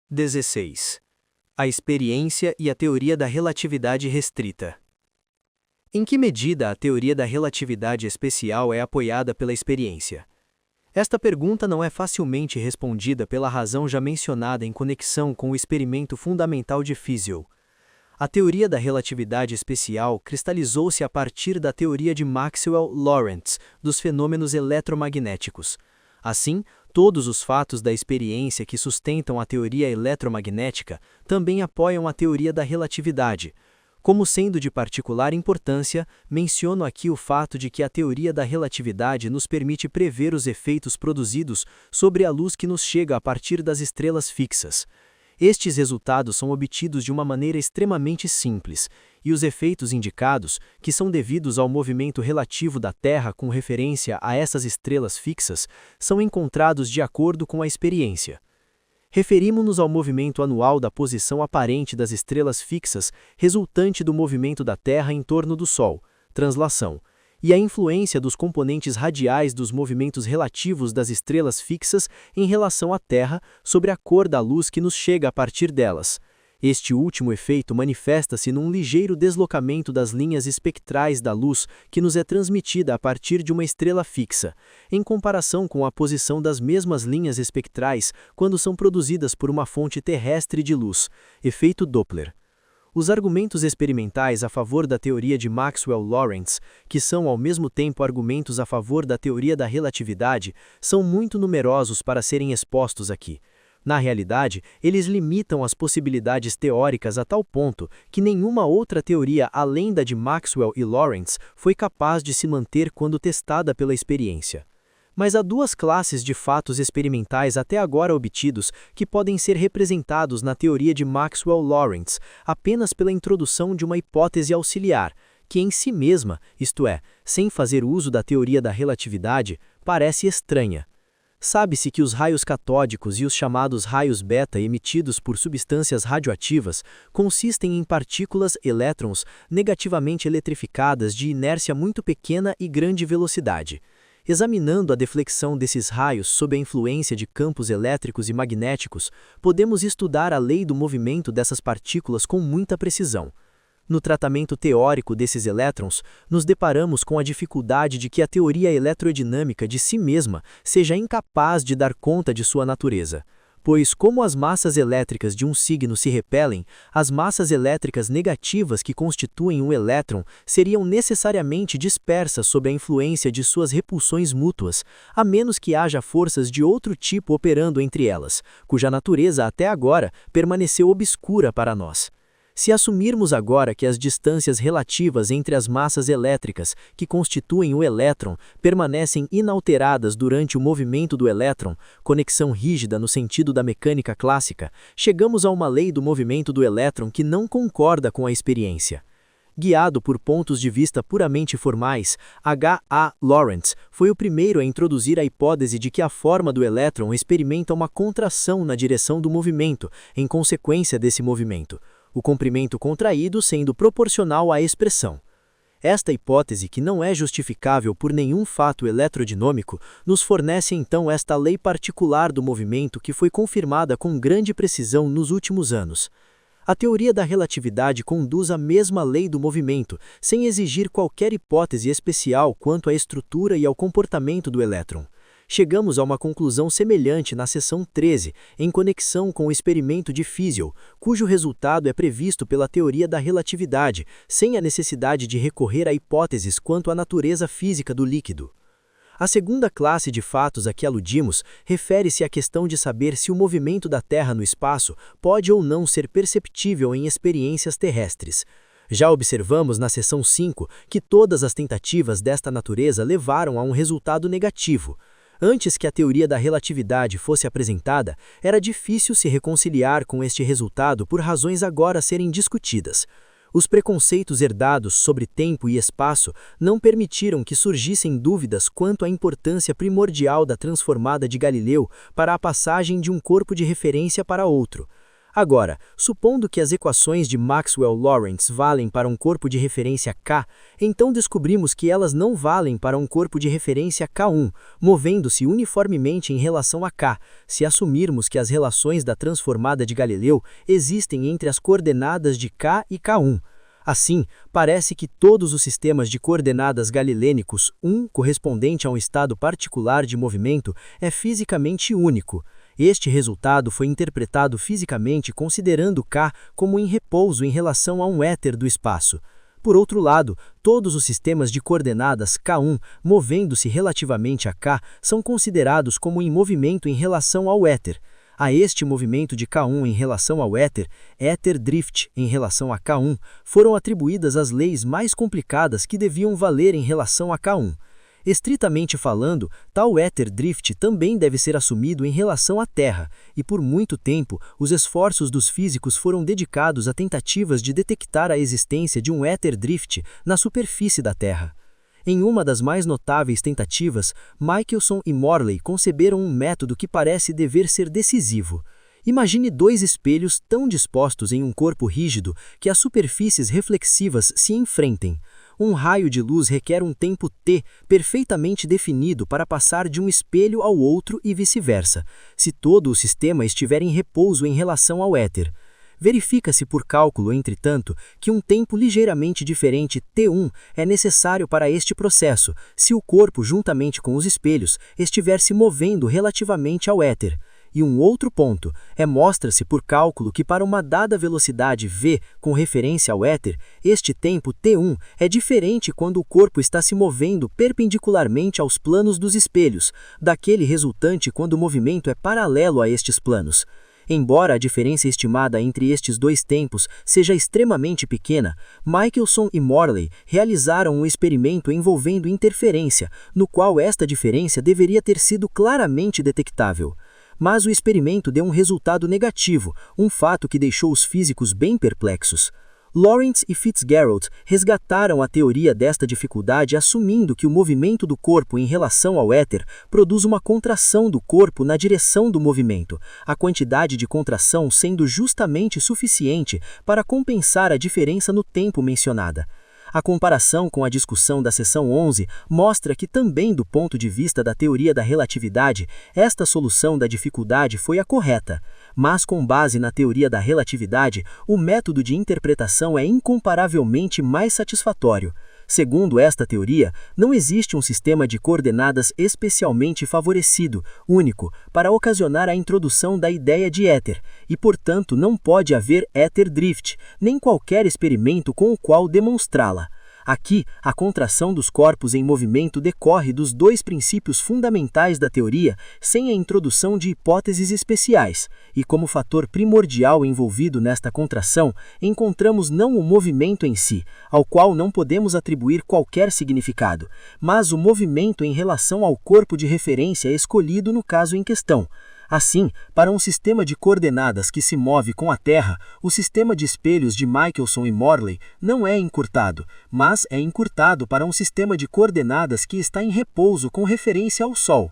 16. A experiência e a teoria da relatividade restrita. Em que medida a teoria da relatividade especial é apoiada pela experiência? Esta pergunta não é facilmente respondida pela razão já mencionada em conexão com o experimento fundamental de Fizeau. A teoria da relatividade especial cristalizou-se a partir da teoria de Maxwell-Lorentz dos fenômenos eletromagnéticos. Assim, todos os fatos da experiência que sustentam a teoria eletromagnética também apoiam a teoria da relatividade. Como sendo de particular importância, menciono aqui o fato de que a teoria da relatividade nos permite prever os efeitos produzidos sobre a luz que nos chega a partir das estrelas fixas. Estes resultados são obtidos de uma maneira extremamente simples, e os efeitos indicados, que são devidos ao movimento relativo da Terra com referência a essas estrelas fixas, são encontrados de acordo com a experiência. Referimos-nos ao movimento anual da posição aparente das estrelas fixas resultante do movimento da Terra em torno do Sol, translação, e a influência dos componentes radiais dos movimentos relativos das estrelas fixas em relação à Terra sobre a cor da luz que nos chega a partir delas. Este último efeito manifesta-se num ligeiro deslocamento das linhas espectrais da luz que nos é transmitida a partir de uma estrela fixa, em comparação com a posição das mesmas linhas espectrais quando são produzidas por uma fonte terrestre de luz, efeito Doppler. Os argumentos experimentais a favor da teoria de Maxwell-Lorentz, que são ao mesmo tempo argumentos a favor da teoria da relatividade, são muito numerosos para serem expostos aqui. Na realidade, eles limitam as possibilidades teóricas a tal ponto que nenhuma outra teoria além da de Maxwell e Lorentz foi capaz de se manter quando testada pela experiência. Mas há duas classes de fatos experimentais até agora obtidos que podem ser representados na teoria de Maxwell-Lorentz apenas pela introdução de uma hipótese auxiliar, que em si mesma, isto é, sem fazer uso da teoria da relatividade, parece estranha. Sabe-se que os raios catódicos e os chamados raios beta emitidos por substâncias radioativas consistem em partículas elétrons negativamente eletrificadas de inércia muito pequena e grande velocidade. Examinando a deflexão desses raios sob a influência de campos elétricos e magnéticos, podemos estudar a lei do movimento dessas partículas com muita precisão. No tratamento teórico desses elétrons, nos deparamos com a dificuldade de que a teoria eletrodinâmica de si mesma seja incapaz de dar conta de sua natureza. Pois, como as massas elétricas de um signo se repelem, as massas elétricas negativas que constituem o elétron seriam necessariamente dispersas sob a influência de suas repulsões mútuas, a menos que haja forças de outro tipo operando entre elas, cuja natureza até agora permaneceu obscura para nós. Se assumirmos agora que as distâncias relativas entre as massas elétricas que constituem o elétron permanecem inalteradas durante o movimento do elétron, conexão rígida no sentido da mecânica clássica, chegamos a uma lei do movimento do elétron que não concorda com a experiência. Guiado por pontos de vista puramente formais, H. A. Lorentz foi o primeiro a introduzir a hipótese de que a forma do elétron experimenta uma contração na direção do movimento, em consequência desse movimento, o comprimento contraído sendo proporcional à expressão. Esta hipótese, que não é justificável por nenhum fato eletrodinâmico, nos fornece então esta lei particular do movimento que foi confirmada com grande precisão nos últimos anos. A teoria da relatividade conduz à mesma lei do movimento, sem exigir qualquer hipótese especial quanto à estrutura e ao comportamento do elétron. Chegamos a uma conclusão semelhante na seção 13, em conexão com o experimento de Fizeau, cujo resultado é previsto pela teoria da relatividade, sem a necessidade de recorrer a hipóteses quanto à natureza física do líquido. A segunda classe de fatos a que aludimos refere-se à questão de saber se o movimento da Terra no espaço pode ou não ser perceptível em experiências terrestres. Já observamos na seção 5 que todas as tentativas desta natureza levaram a um resultado negativo. Antes que a teoria da relatividade fosse apresentada, era difícil se reconciliar com este resultado por razões agora a serem discutidas. Os preconceitos herdados sobre tempo e espaço não permitiram que surgissem dúvidas quanto à importância primordial da transformada de Galileu para a passagem de um corpo de referência para outro. Agora, supondo que as equações de Maxwell-Lorentz valem para um corpo de referência K, então descobrimos que elas não valem para um corpo de referência K1, movendo-se uniformemente em relação a K, se assumirmos que as relações da transformada de Galileu existem entre as coordenadas de K e K1. Assim, parece que todos os sistemas de coordenadas galilênicos, correspondente a um estado particular de movimento, é fisicamente único. Este resultado foi interpretado fisicamente considerando K como em repouso em relação a um éter do espaço. Por outro lado, todos os sistemas de coordenadas K1, movendo-se relativamente a K, são considerados como em movimento em relação ao éter. A este movimento de K1 em relação ao éter drift em relação a K1, foram atribuídas as leis mais complicadas que deviam valer em relação a K1. Estritamente falando, tal éter drift também deve ser assumido em relação à Terra, e por muito tempo, os esforços dos físicos foram dedicados a tentativas de detectar a existência de um éter drift na superfície da Terra. Em uma das mais notáveis tentativas, Michelson e Morley conceberam um método que parece dever ser decisivo. Imagine dois espelhos tão dispostos em um corpo rígido que as superfícies reflexivas se enfrentem. Um raio de luz requer um tempo t perfeitamente definido para passar de um espelho ao outro e vice-versa, se todo o sistema estiver em repouso em relação ao éter. Verifica-se por cálculo, entretanto, que um tempo ligeiramente diferente t1 é necessário para este processo, se o corpo, juntamente com os espelhos, estiver se movendo relativamente ao éter. E um outro ponto mostra-se por cálculo que para uma dada velocidade v com referência ao éter, este tempo t1 é diferente quando o corpo está se movendo perpendicularmente aos planos dos espelhos, daquele resultante quando o movimento é paralelo a estes planos. Embora a diferença estimada entre estes dois tempos seja extremamente pequena, Michelson e Morley realizaram um experimento envolvendo interferência, no qual esta diferença deveria ter sido claramente detectável. Mas o experimento deu um resultado negativo, um fato que deixou os físicos bem perplexos. Lorentz e Fitzgerald resgataram a teoria desta dificuldade assumindo que o movimento do corpo em relação ao éter produz uma contração do corpo na direção do movimento, a quantidade de contração sendo justamente suficiente para compensar a diferença no tempo mencionada. A comparação com a discussão da seção 11 mostra que também do ponto de vista da teoria da relatividade, esta solução da dificuldade foi a correta. Mas com base na teoria da relatividade, o método de interpretação é incomparavelmente mais satisfatório. Segundo esta teoria, não existe um sistema de coordenadas especialmente favorecido, único, para ocasionar a introdução da ideia de éter, e portanto não pode haver éter drift, nem qualquer experimento com o qual demonstrá-la. Aqui, a contração dos corpos em movimento decorre dos dois princípios fundamentais da teoria, sem a introdução de hipóteses especiais, e como fator primordial envolvido nesta contração, encontramos não o movimento em si, ao qual não podemos atribuir qualquer significado, mas o movimento em relação ao corpo de referência escolhido no caso em questão. Assim, para um sistema de coordenadas que se move com a Terra, o sistema de espelhos de Michelson e Morley não é encurtado, mas é encurtado para um sistema de coordenadas que está em repouso com referência ao Sol.